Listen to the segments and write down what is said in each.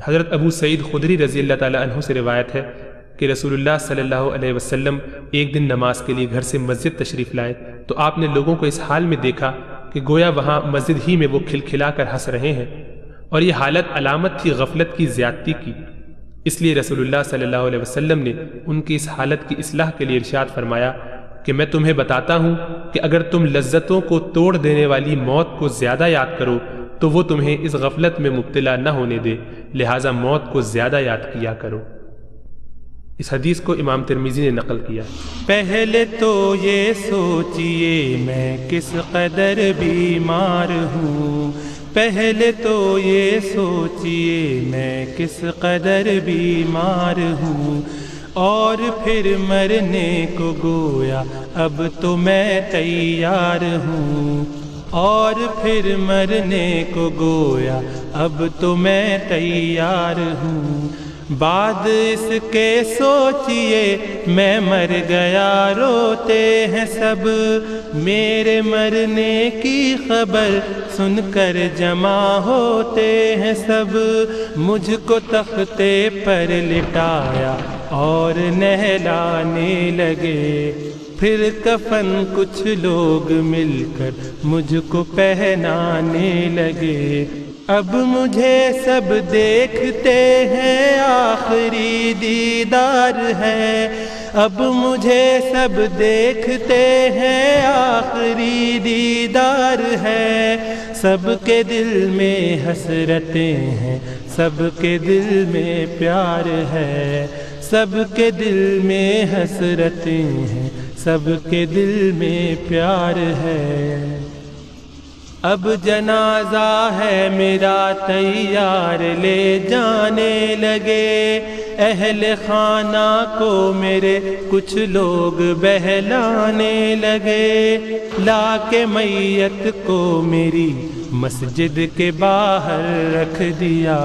حضرت ابو سعید خدری رضی اللہ تعالیٰ عنہ سے روایت ہے کہ رسول اللہ صلی اللہ علیہ وسلم ایک دن نماز کے لیے گھر سے مسجد تشریف لائے تو آپ نے لوگوں کو اس حال میں دیکھا کہ گویا وہاں مسجد ہی میں وہ کھلکھلا کر ہنس رہے ہیں، اور یہ حالت علامت تھی غفلت کی زیادتی کی۔ اس لیے رسول اللہ صلی اللہ علیہ وسلم نے ان کی اس حالت کی اصلاح کے لیے ارشاد فرمایا کہ میں تمہیں بتاتا ہوں کہ اگر تم لذتوں کو توڑ دینے والی موت کو زیادہ یاد کرو تو وہ تمہیں اس غفلت میں مبتلا نہ ہونے دے، لہٰذا موت کو زیادہ یاد کیا کرو۔ اس حدیث کو امام ترمذی نے نقل کیا۔ پہلے تو یہ سوچئے میں کس قدر بیمار ہوں، پہلے تو یہ سوچئے میں کس قدر بیمار ہوں، اور پھر مرنے کو گویا اب تو میں تیار ہوں، اور پھر مرنے کو گویا اب تو میں تیار ہوں۔ بعد اس کے سوچئے میں مر گیا روتے ہیں سب، میرے مرنے کی خبر سن کر جمع ہوتے ہیں سب، مجھ کو تختے پر لٹایا اور نہلانے لگے، پھر کفن کچھ لوگ مل کر مجھ کو پہنانے لگے، اب مجھے سب دیکھتے ہیں آخری دیدار ہے، اب مجھے سب دیکھتے ہیں آخری دیدار ہے، سب کے دل میں حسرتیں ہیں، سب کے دل میں پیار ہے، سب کے دل میں حسرتیں ہیں، سب کے دل میں پیار ہے۔ اب جنازہ ہے میرا تیار لے جانے لگے، اہل خانہ کو میرے کچھ لوگ بہلانے لگے، لا کے میت کو میری مسجد کے باہر رکھ دیا،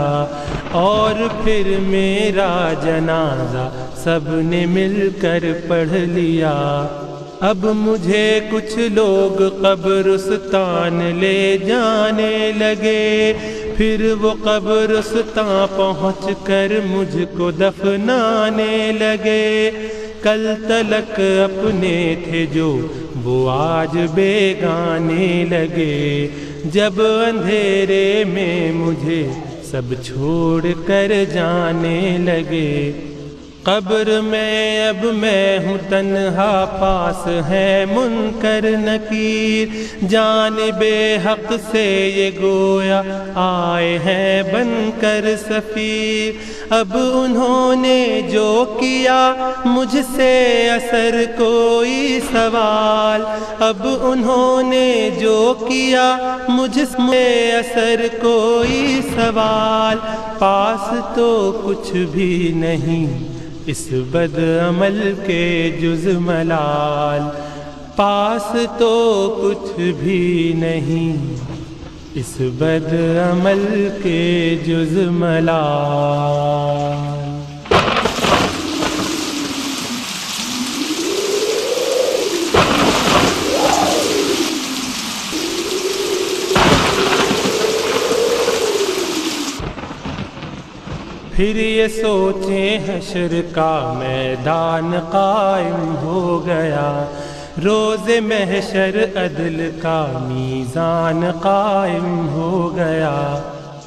اور پھر میرا جنازہ سب نے مل کر پڑھ لیا۔ اب مجھے کچھ لوگ قبرستان لے جانے لگے، پھر وہ قبرستان پہنچ کر مجھ کو دفنانے لگے، کل تلک اپنے تھے جو وہ آج بیگانے لگے، جب اندھیرے میں مجھے سب چھوڑ کر جانے لگے، قبر میں اب میں ہوں تنہا، پاس ہے منکر نکیر، جانب حق سے یہ گویا آئے ہیں بن کر سفیر، اب انہوں نے جو کیا مجھ سے اثر کوئی سوال، اب انہوں نے جو کیا مجھ سے اثر کوئی سوال، پاس تو کچھ بھی نہیں اس بد عمل کے جز ملال، پاس تو کچھ بھی نہیں اس بد عمل کے جز ملال۔ پھر یہ سوچیں حشر کا میدان قائم ہو گیا، روز محشر عدل کا میزان قائم ہو گیا،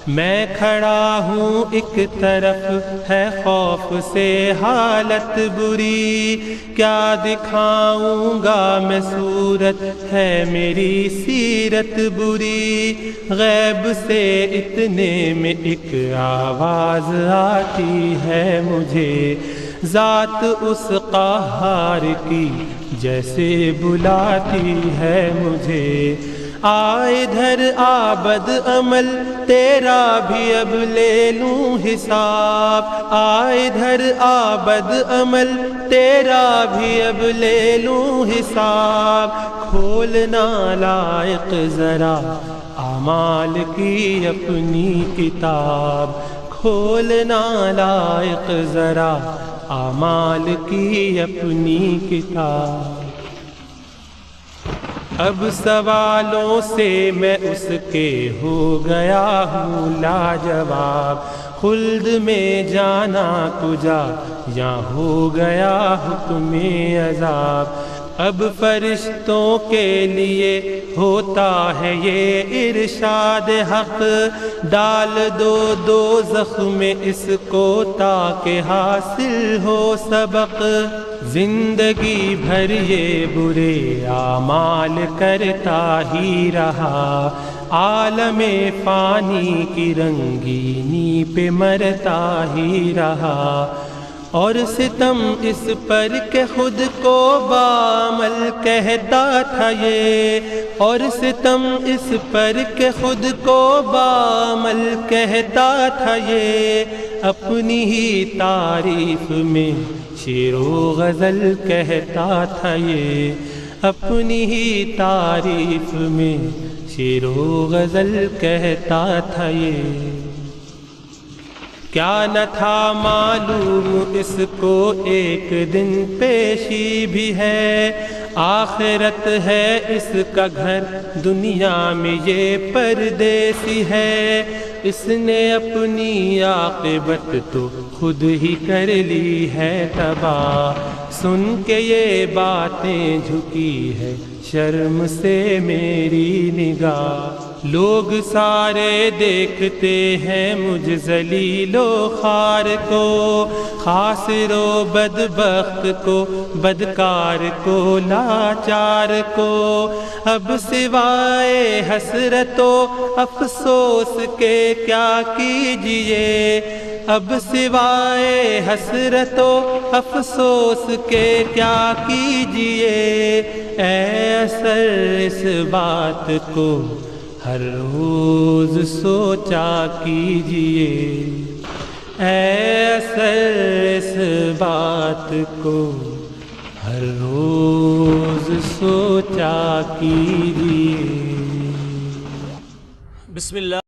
میں کھڑا ہوں ایک طرف ہے خوف سے حالت بری، کیا دکھاؤں گا میں صورت ہے میری سیرت بری، غیب سے اتنے میں ایک آواز آتی ہے مجھے، ذات اس قہار کی جیسے بلاتی ہے مجھے، آ ادھر آ بد عمل تیرا بھی اب لے لوں حساب، آ ادھر آ بد عمل تیرا بھی اب لے لوں حساب، کھولنا لائق ذرا اعمال کی اپنی کتاب، کھولنا لائق ذرا اعمال کی اپنی کتاب۔ اب سوالوں سے میں اس کے ہو گیا ہوں لاجواب، خلد میں جانا کجا یا ہو گیا حکم عذاب۔ اب فرشتوں کے لیے ہوتا ہے یہ ارشاد حق، ڈال دو دوزخ میں اس کو تاکہ حاصل ہو سبق۔ زندگی بھر یہ برے اعمال کرتا ہی رہا، عالم فانی کی رنگینی پہ مرتا ہی رہا، اور ستم اس پر کہ خود کو بعمل کہتا تھا یہ، اور ستم اس پر کہ خود کو بعمل کہتا تھا یہ، اپنی ہی تعریف میں شعر و غزل کہتا تھا یہ، اپنی ہی تعریف میں شعر و غزل کہتا تھا یہ۔ کیا نہ تھا معلوم اس کو ایک دن پیشی بھی ہے، آخرت ہے اس کا گھر دنیا میں یہ پردیسی ہے، اس نے اپنی عاقبت تو خود ہی کر لی ہے تباہ، سن کے یہ باتیں جھکی ہے شرم سے میری نگاہ۔ لوگ سارے دیکھتے ہیں مجھ ذلیل و خوار کو، خاسر و بدبخت کو، بدکار کو، لاچار کو، اب سوائے حسرت و افسوس کے کیا کیجئے، اب سوائے حسرت و افسوس کے کیا کیجئے، اے اثر اس بات کو ہر روز سوچا کیجئے، اے اثر اس بات کو ہر روز سوچا کیجئے۔ بسم اللہ۔